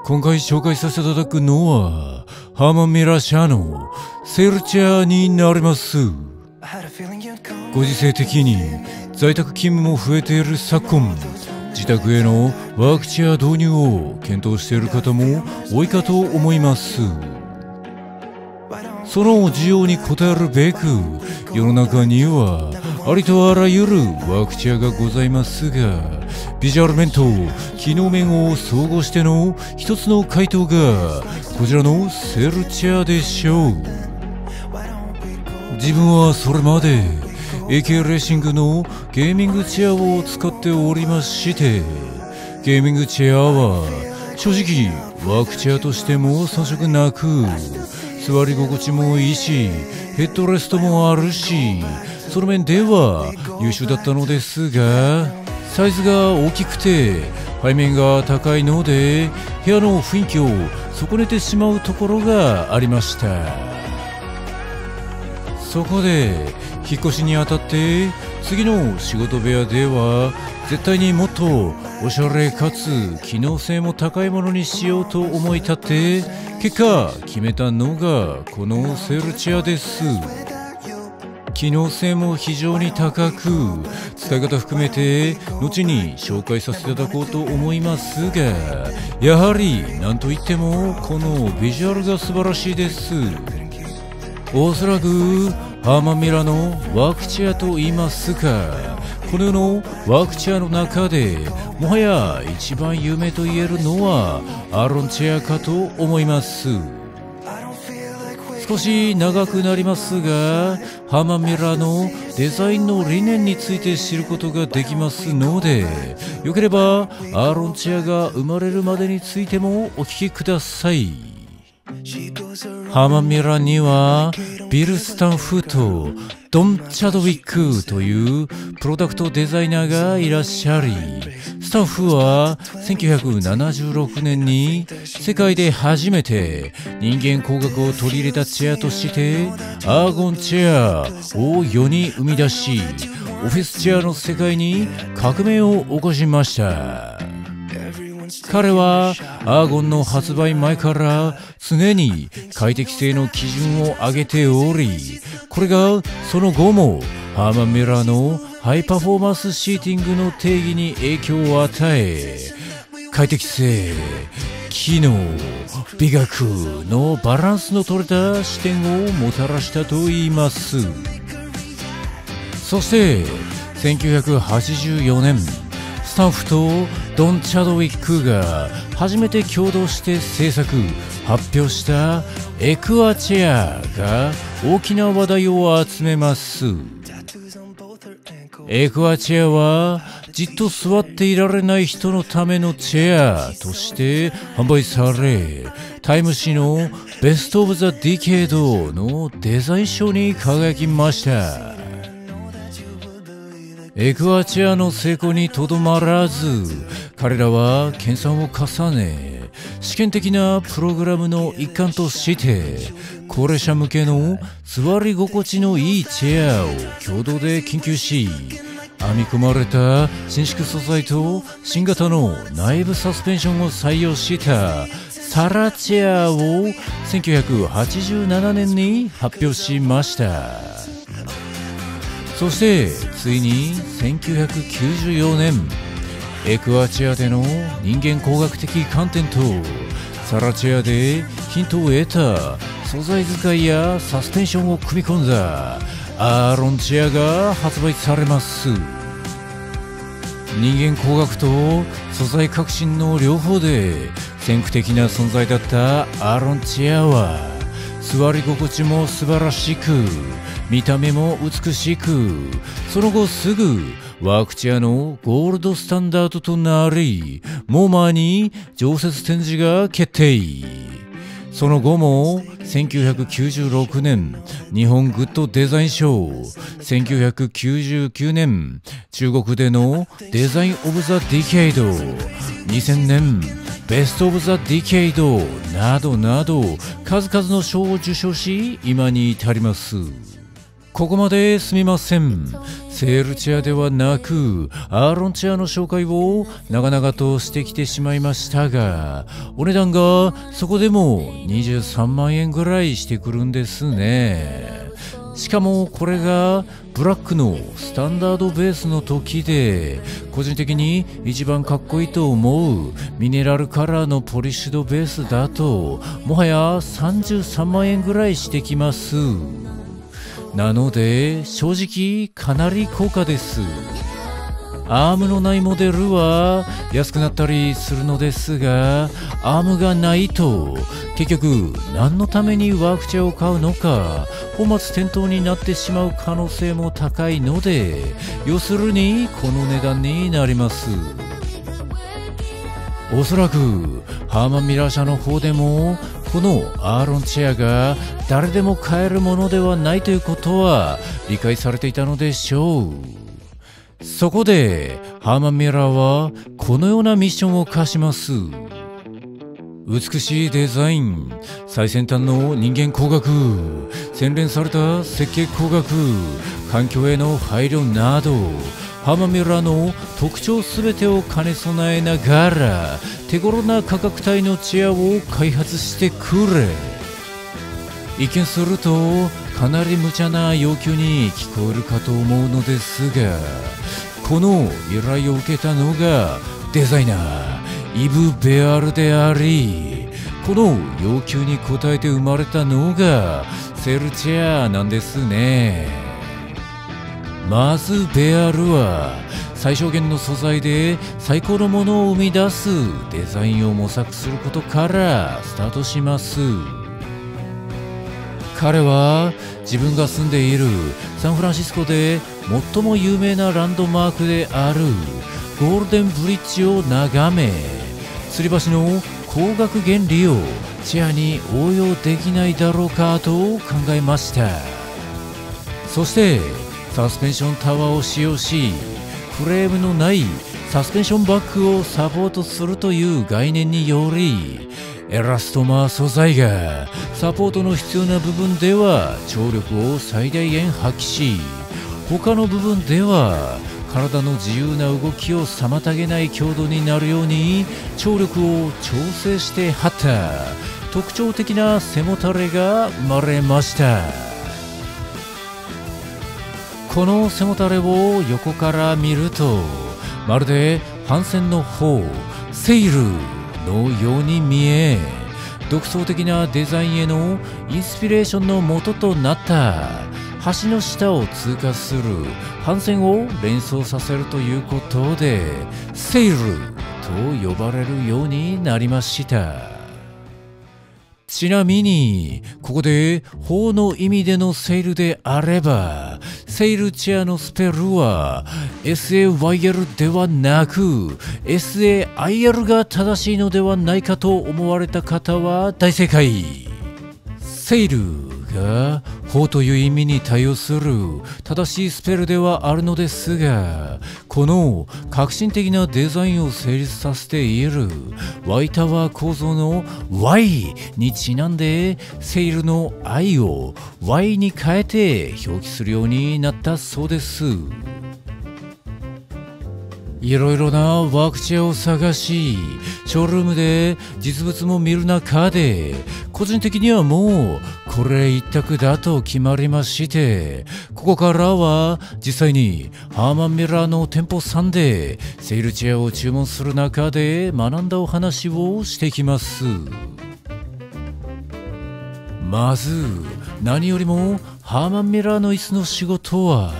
今回紹介させていただくのはハーマンミラー社のセールチェアになります。ご時世的に在宅勤務も増えている昨今、自宅へのワークチェア導入を検討している方も多いかと思います。その需要に応えるべく、世の中にはありとあらゆるワークチェアがございますが、ビジュアル面と機能面を総合しての一つの回答がこちらのセールチェアでしょう。自分はそれまで AK レーシングのゲーミングチェアを使っておりまして、ゲーミングチェアは正直ワークチェアとしても遜色なく、座り心地もいいし、ヘッドレストもあるし、その面では優秀だったのですが、サイズが大きくて背面が高いので部屋の雰囲気を損ねてしまうところがありました。そこで引っ越しにあたって次の仕事部屋では絶対にもっとおしゃれかつ機能性も高いものにしようと思い立って、結果決めたのがこのセールチェアです。機能性も非常に高く、使い方含めて後に紹介させていただこうと思いますが、やはり何といってもこのビジュアルが素晴らしいです。おそらくハーマンミラーのワークチェアと言いますか、この世のワークチェアの中でもはや一番有名と言えるのはアーロンチェアかと思います。少し長くなりますが、ハーマンミラーのデザインの理念について知ることができますので、よければアーロンチェアが生まれるまでについてもお聞きください。ハーマンミラーにはビル・スタンフとドン・チャドウィックというプロダクトデザイナーがいらっしゃり、スタンフは1976年に世界で初めて人間工学を取り入れたチェアとしてアーゴンチェアを世に生み出し、オフィスチェアの世界に革命を起こしました。彼はアーゴンの発売前から常に快適性の基準を上げており、これがその後もハーマンミラーのハイパフォーマンスシーティングの定義に影響を与え、快適性、機能、美学のバランスの取れた視点をもたらしたといいます。そして1984年、スタンフとドン・チャドウィックが初めて共同して制作・発表したエクアチェアが大きな話題を集めます。エクアチェアはじっと座っていられない人のためのチェアとして販売され、タイム誌のベスト・オブ・ザ・ディケードのデザイン賞に輝きました。エクアチェアの成功にとどまらず、彼らは研鑽を重ね、試験的なプログラムの一環として高齢者向けの座り心地のいいチェアを共同で研究し、編み込まれた伸縮素材と新型の内部サスペンションを採用したサラチェアを1987年に発表しました。そしてついに1994年、エクアチェアでの人間工学的観点とサラチェアでヒントを得た素材使いやサスペンションを組み込んだアーロンチェアが発売されます。人間工学と素材革新の両方で先駆的な存在だったアーロンチェアは、座り心地も素晴らしく、見た目も美しく、その後すぐワークチェアのゴールドスタンダードとなり、モーマーに常設展示が決定。その後も1996年日本グッドデザイン賞、1999年中国でのデザインオブザディケイド、2000年ベストオブザディケイドなどなど数々の賞を受賞し、今に至ります。ここまですみません。セールチェアではなくアーロンチェアの紹介を長々としてきてしまいましたが、お値段がそこでも23万円ぐらいしてくるんですね。しかもこれがブラックのスタンダードベースの時で、個人的に一番かっこいいと思うミネラルカラーのポリッシュドベースだともはや33万円ぐらいしてきます。なので正直かなり高価です。アームのないモデルは安くなったりするのですが、アームがないと結局何のためにワークチェアを買うのか本末転倒になってしまう可能性も高いので、要するにこの値段になります。おそらくハーマンミラー社の方でもこのアーロンチェアが誰でも買えるものではないということは理解されていたのでしょう。そこでハーマンミラーはこのようなミッションを課します。美しいデザイン、最先端の人間工学、洗練された設計工学、環境への配慮などハーマンミラーの特徴すべてを兼ね備えながら手頃な価格帯のチェアを開発してくれ。一見するとかなり無茶な要求に聞こえるかと思うのですが、この依頼を受けたのがデザイナーイブ・ベアールであり、この要求に応えて生まれたのがセルチェアなんですね。まずベアールは最小限の素材で最高のものを生み出すデザインを模索することからスタートします。彼は自分が住んでいるサンフランシスコで最も有名なランドマークであるゴールデンブリッジを眺め、吊り橋の光学原理をチェアに応用できないだろうかと考えました。そしてサスペンションタワーを使用し、フレームのないサスペンションバッグをサポートするという概念により、エラストマー素材がサポートの必要な部分では張力を最大限発揮し、他の部分では体の自由な動きを妨げない強度になるように張力を調整して張った特徴的な背もたれが生まれました。この背もたれを横から見るとまるで帆船の方セイルのように見え、独創的なデザインへのインスピレーションの元となった橋の下を通過する帆船を連想させるということでセイルと呼ばれるようになりました。ちなみにここで法の意味でのセールであれば、セールチェアのスペルは SAYL ではなく SAIL が正しいのではないかと思われた方は大正解。セールが法という意味に対応する正しいスペルではあるのですが、この革新的なデザインを成立させている Y タワー構造の Y にちなんでセールの I を Y に変えて表記するようになったそうです。いろいろなワークチェアを探し、ショールームで実物も見る中で個人的にはもうこれ一択だと決まりまして、ここからは実際にハーマンミラーの店舗さんでセールチェアを注文する中で学んだお話をしていきます。まず何よりもハーマンミラーの椅子の仕事は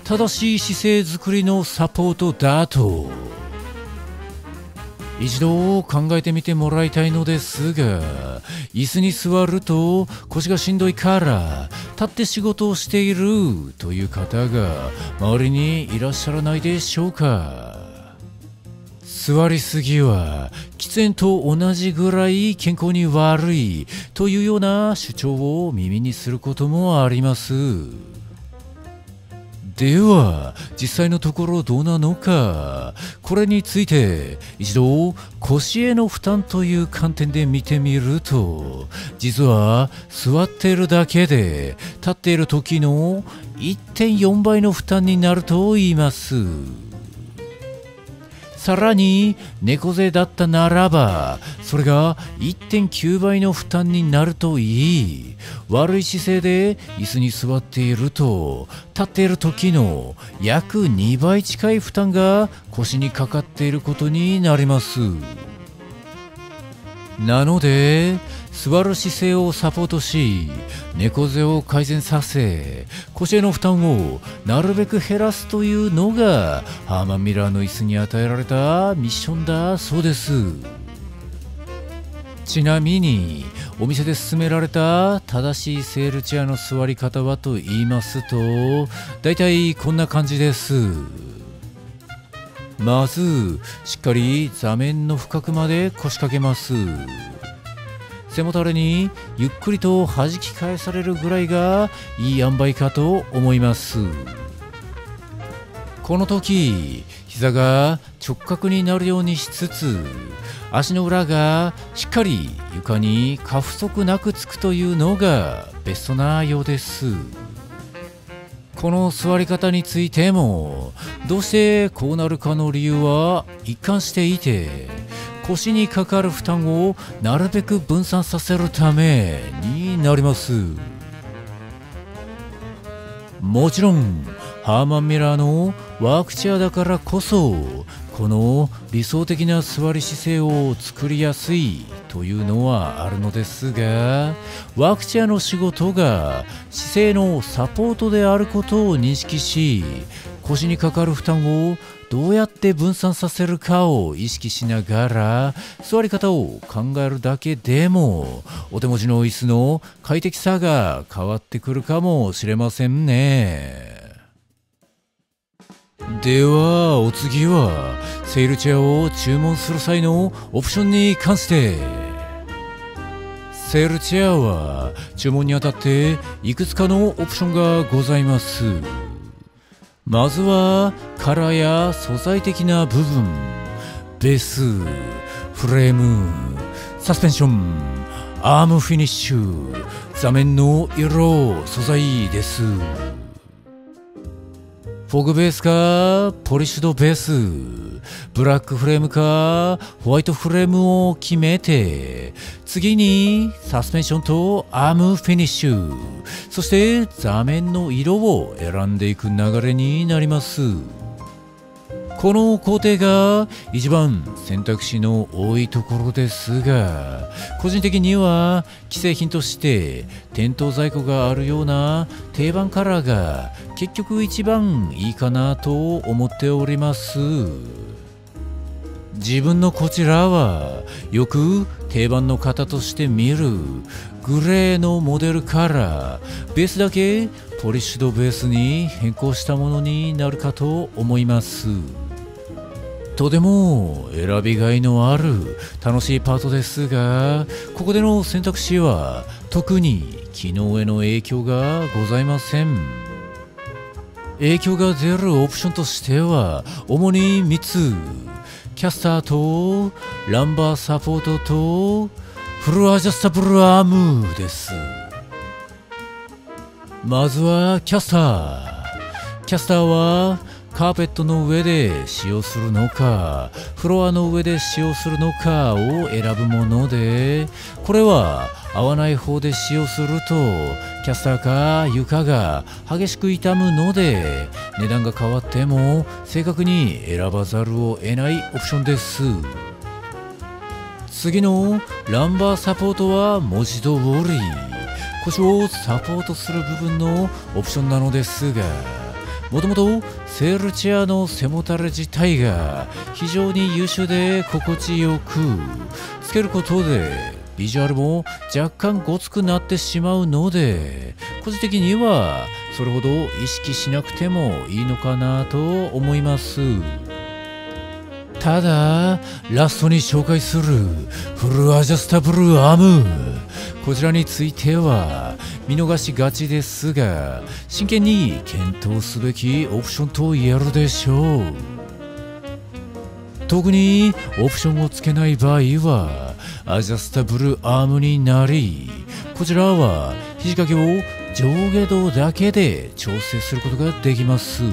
正しい姿勢作りのサポートだと一度考えてみてもらいたいのですが、椅子に座ると腰がしんどいから立って仕事をしているという方が周りにいらっしゃらないでしょうか。座りすぎは喫煙と同じぐらい健康に悪いというような主張を耳にすることもあります。では実際のところどうなのか、これについて一度腰への負担という観点で見てみると、実は座っているだけで立っている時の 1.4 倍の負担になると言います。さらに猫背だったならばそれが 1.9 倍の負担になるといい、悪い姿勢で椅子に座っていると立っている時の約2倍近い負担が腰にかかっていることになります。なので座る姿勢をサポートし、猫背を改善させ、腰への負担をなるべく減らすというのがハーマンミラーの椅子に与えられたミッションだそうです。ちなみにお店で勧められた正しいセールチェアの座り方はと言いますと、だいたいこんな感じです。まずしっかり座面の深くまで腰掛けます。背もたれにゆっくりと弾き返されるぐらいがいい塩梅かと思います。この時膝が直角になるようにしつつ、足の裏がしっかり床に過不足なくつくというのがベストなようです。この座り方についてもどうしてこうなるかの理由は一貫していて、腰にかかる負担をなるべく分散させるためになります。もちろんハーマンミラーのワークチェアだからこそ、この理想的な座り姿勢を作りやすいというのはあるのですが、ワークチェアの仕事が姿勢のサポートであることを認識し、腰にかかる負担をどうやって分散させるかを意識しながら座り方を考えるだけでも、お手持ちの椅子の快適さが変わってくるかもしれませんね。ではお次はセールチェアを注文する際のオプションに関して。セールチェアは注文にあたっていくつかのオプションがございます。まずはカラーや素材的な部分、ベース、フレーム、サスペンション、アームフィニッシュ、座面の色、素材です。フォグベースかポリッシュドベース、ブラックフレームかホワイトフレームを決めて、次にサスペンションとアームフィニッシュ、そして座面の色を選んでいく流れになります。この工程が一番選択肢の多いところですが、個人的には既製品として店頭在庫があるような定番カラーが結局一番いいかなと思っております。自分のこちらはよく定番の型として見るグレーのモデルカラー、ベースだけポリッシュドベースに変更したものになるかと思います。とても選びがいのある楽しいパートですが、ここでの選択肢は特に機能への影響がございません。影響が出るオプションとしては主に3つ、キャスターとランバーサポートとフルアジャスタブルアームです。まずはキャスター。キャスターはカーペットの上で使用するのかフロアの上で使用するのかを選ぶもので、これは合わない方で使用するとキャスターか床が激しく傷むので、値段が変わっても正確に選ばざるを得ないオプションです。次のランバーサポートは文字通り腰をサポートする部分のオプションなのですが、もともとセールチェアの背もたれ自体が非常に優秀で心地よく、つけることでビジュアルも若干ごつくなってしまうので、個人的にはそれほど意識しなくてもいいのかなと思います。ただラストに紹介するフルアジャスタブルアーム、こちらについては見逃しがちですが、真剣に検討すべきオプションと言えるでしょう。特にオプションをつけない場合はアジャスタブルアームになり、こちらは肘掛けを上下動だけで調整することができます。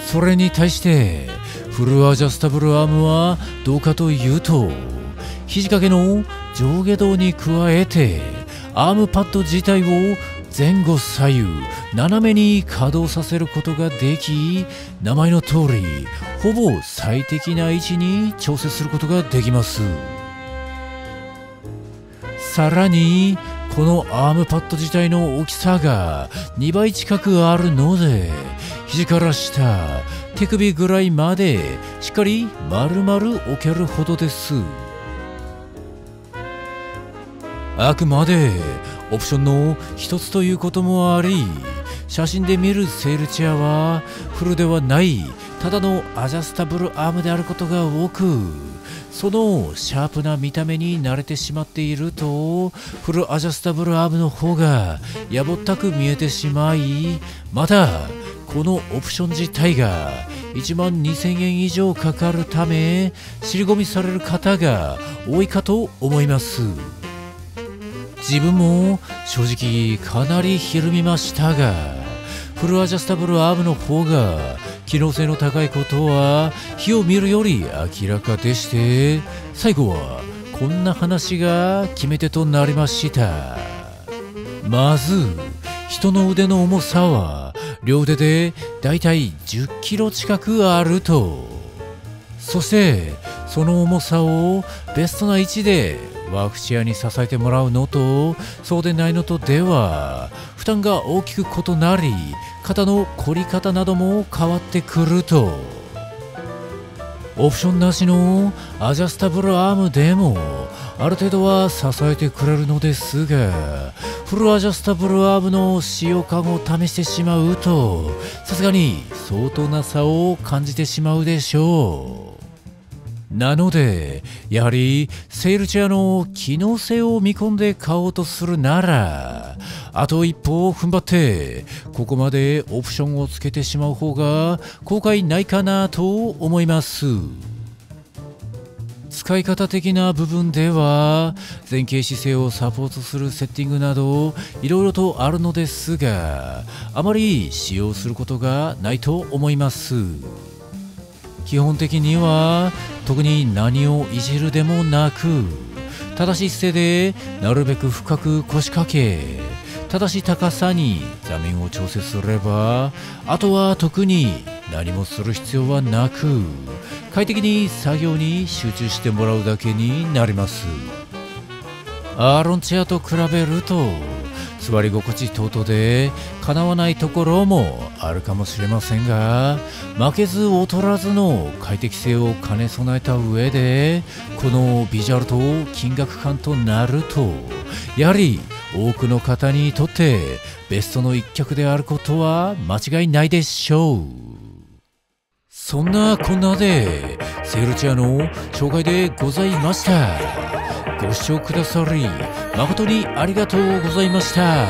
それに対してフルアジャスタブルアームはどうかというと、肘掛けの上下動に加えてアームパッド自体を前後左右斜めに稼働させることができ、名前の通りほぼ最適な位置に調整することができます。さらにこのアームパッド自体の大きさが2倍近くあるので、肘から下手首ぐらいまでしっかり丸々置けるほどです。あくまでオプションの一つということもあり、写真で見るセールチェアはフルではないただのアジャスタブルアームであることが多く、そのシャープな見た目に慣れてしまっているとフルアジャスタブルアームの方がやぼったく見えてしまい、またこのオプション自体が1万2000円以上かかるため尻込みされる方が多いかと思います。自分も正直かなりひるみましたが、フルアジャスタブルアームの方が機能性の高いことは火を見るより明らかでして、最後はこんな話が決め手となりました。まず人の腕の重さは両腕でだいたい10キロ近くあると。そしてその重さをベストな位置でワークチェアに支えてもらうのとそうでないのとでは負担が大きく異なり、肩の凝り方なども変わってくると。オプションなしのアジャスタブルアームでもある程度は支えてくれるのですが、フルアジャスタブルアームの使用感を試してしまうとさすがに相当な差を感じてしまうでしょう。なのでやはりセールチェアの機能性を見込んで買おうとするなら、あと一歩踏ん張ってここまでオプションをつけてしまう方が後悔ないかなと思います。使い方的な部分では前傾姿勢をサポートするセッティングなどいろいろとあるのですが、あまり使用することがないと思います。基本的には特に何をいじるでもなく、正しい姿勢でなるべく深く腰掛け、正しい高さに座面を調整すれば、あとは特に何もする必要はなく快適に作業に集中してもらうだけになります。アーロンチェアと比べると座り心地等々でかなわないところもあるかもしれませんが、負けず劣らずの快適性を兼ね備えた上でこのビジュアルと金額感となると、やはり多くの方にとってベストの一脚であることは間違いないでしょう。そんなこんなでセールチェアの紹介でございました。ご視聴くださり誠にありがとうございました。